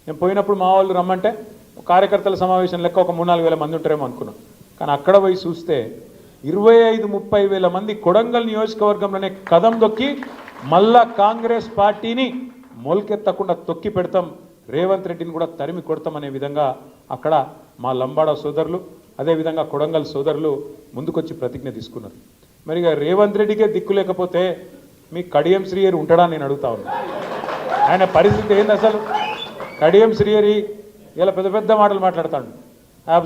నేను పోయినప్పుడు మా వాళ్ళు రమ్మంటే కార్యకర్తల సమావేశం లెక్క ఒక 3-4 వేల మంది ఉంటారేమో అనుకున్నాం. కానీ అక్కడ పోయి చూస్తే 25-30 వేల మంది కొడంగల్ నియోజకవర్గంలోనే కదం దొక్కి మళ్ళా కాంగ్రెస్ పార్టీని మొలకెత్తకుండా తొక్కి పెడతాం, రేవంత్ రెడ్డిని కూడా తరిమి కొడతామనే విధంగా అక్కడ మా లంబాడ సోదరులు అదేవిధంగా కొడంగల్ సోదరులు ముందుకొచ్చి ప్రతిజ్ఞ తీసుకున్నారు. మరి రేవంత్ రెడ్డికే దిక్కు లేకపోతే మీ కడియం శ్రీహరి ఉంటాడా నేను అడుగుతా ఉన్నా. ఆయన పరిస్థితి ఏంది అసలు? కడియం శ్రీహరి ఇలా పెద్ద పెద్ద మాటలు మాట్లాడతాడు.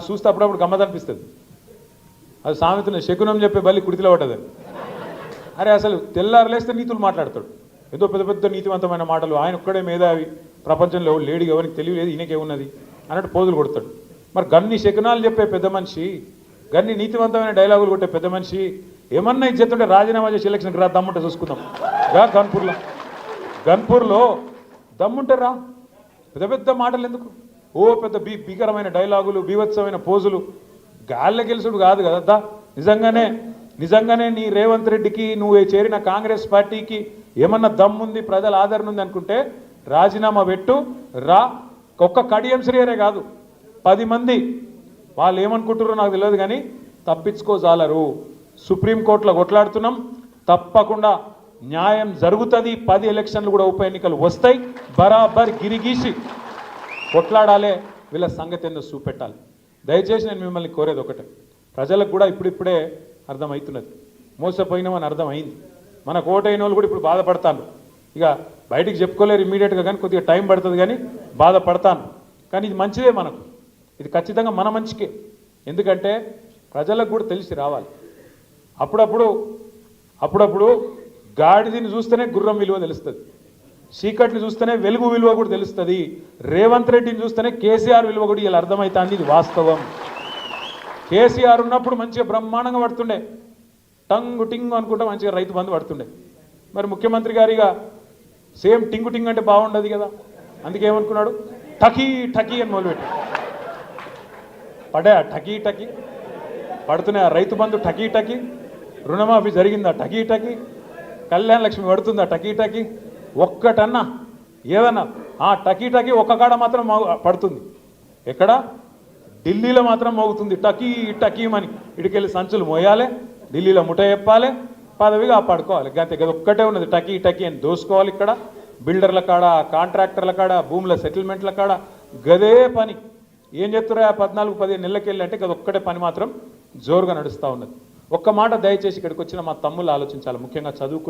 చూస్తే అప్పుడప్పుడు గమ్మత్ అనిపిస్తుంది. అది సామెతను శకునం చెప్పే బల్లి కుడితిలో పడ్డదని. అరే అసలు తెల్లారలేస్తే నీతులు మాట్లాడతాడు, ఏదో పెద్ద పెద్ద నీతివంతమైన మాటలు. ఆయన ఒక్కడే మేధావి, ప్రపంచంలో లేడీ ఎవరికి తెలియలేదు, ఈయనకే ఉన్నది అన్నట్టు పోజులు కొడతాడు. మరి గన్ని శకునాలు చెప్పే పెద్ద మనిషి, గన్ని నీతివంతమైన డైలాగులు కొట్టే పెద్ద మనిషి ఏమన్నా ఇచ్చేస్తుంటే రాజీనామా చేసి ఎలక్షన్కి రా, దమ్ముంటే చూసుకుందాం. గన్పూర్లో దమ్ముంటే రా, పెద్ద పెద్ద మాటలు ఎందుకు? ఓ పెద్ద భీకరమైన డైలాగులు, బీభత్సమైన పోజులు. గాల్లో గెలుసుడు కాదు కదా. నిజంగానే నీ రేవంత్ రెడ్డికి నువ్వు చేరిన కాంగ్రెస్ పార్టీకి ఏమన్నా దమ్ముంది, ప్రజల ఆదరణ ఉంది అనుకుంటే రాజీనామా పెట్టు రా. ఒక్క కడియం శ్రీహరే కాదు, 10 మంది వాళ్ళు ఏమనుకుంటారో నాకు తెలియదు కానీ తప్పించుకోజాలరు. సుప్రీంకోర్టులో కొట్లాడుతున్నాం, తప్పకుండా న్యాయం జరుగుతుంది. 10 ఎలక్షన్లు కూడా ఉప ఎన్నికలు వస్తాయి, బరాబర్ గిరిగీసి కొట్లాడాలి, వీళ్ళ సంగతి ఏందో చూపెట్టాలి. దయచేసి నేను మిమ్మల్ని కోరేది ఒకటే, ప్రజలకు కూడా ఇప్పుడిప్పుడే అర్థమవుతున్నది, మోసపోయినామని అర్థమైంది. మనకు ఓటైన వాళ్ళు కూడా ఇప్పుడు బాధపడతాను. ఇక బయటికి చెప్పుకోలేరు ఇమ్మీడియట్గా, కానీ కొద్దిగా టైం పడుతుంది, కానీ బాధపడతాను. కానీ ఇది మంచిదే, మనకు ఇది ఖచ్చితంగా మన మంచికే. ఎందుకంటే ప్రజలకు కూడా తెలిసి రావాలి. అప్పుడప్పుడు గాడిదని చూస్తేనే గుర్రం విలువ తెలుస్తుంది, చీకటిని చూస్తేనే వెలుగు విలువ కూడా తెలుస్తుంది. రేవంత్ రెడ్డిని చూస్తేనే కేసీఆర్ విలువ కూడా ఇలా అర్థమవుతుంది. ఇది వాస్తవం. కేసీఆర్ ఉన్నప్పుడు మంచిగా బ్రహ్మాండంగా పడుతుండే, టంగు టింగు అనుకుంటా మంచిగా రైతు బంధు పడుతుండే. మరి ముఖ్యమంత్రి గారిగా సేమ్ టింగు టింగ్ అంటే బాగుండదు కదా, అందుకే ఏమనుకున్నాడు, టకీ టకీ అని మొదలుపెట్టి పడే టకీ టకీ పడుతున్నాయి. రైతు బంధు టకీ టకీ, రుణమాఫీ జరిగిందా టకీ టకీ, కళ్యాణ లక్ష్మి పడుతుందా టకీ టకీ, ఒక్కటన్నా ఏదన్నా ఆ టకీ టకీ ఒక్క కాడ మాత్రం పడుతుంది. ఎక్కడ? ఢిల్లీలో మాత్రం మోగుతుంది టకీ టకీమని. ఇడికెళ్ళి సంచులు మోయాలి, ఢిల్లీలో ముఠ చెప్పాలి, పదవిగా కాపాడుకోవాలి. గంతే కదా, ఒక్కటే ఉన్నది టకీ టకీ అని దోసుకోవాలి. ఇక్కడ బిల్డర్ల కాడ, కాంట్రాక్టర్ల కాడ, భూముల సెటిల్మెంట్ల కాడ గదే పని. ఏం చెప్తారా 14-15 నెలలకెళ్ళి అంటే కదా ఒక్కటే పని మాత్రం జోరుగా నడుస్తూ ఉన్నది. ఒక్క మాట దయచేసి ఇక్కడికి వచ్చిన మా తమ్ముళ్ళు ఆలోచించాలి, ముఖ్యంగా చదువుకున్న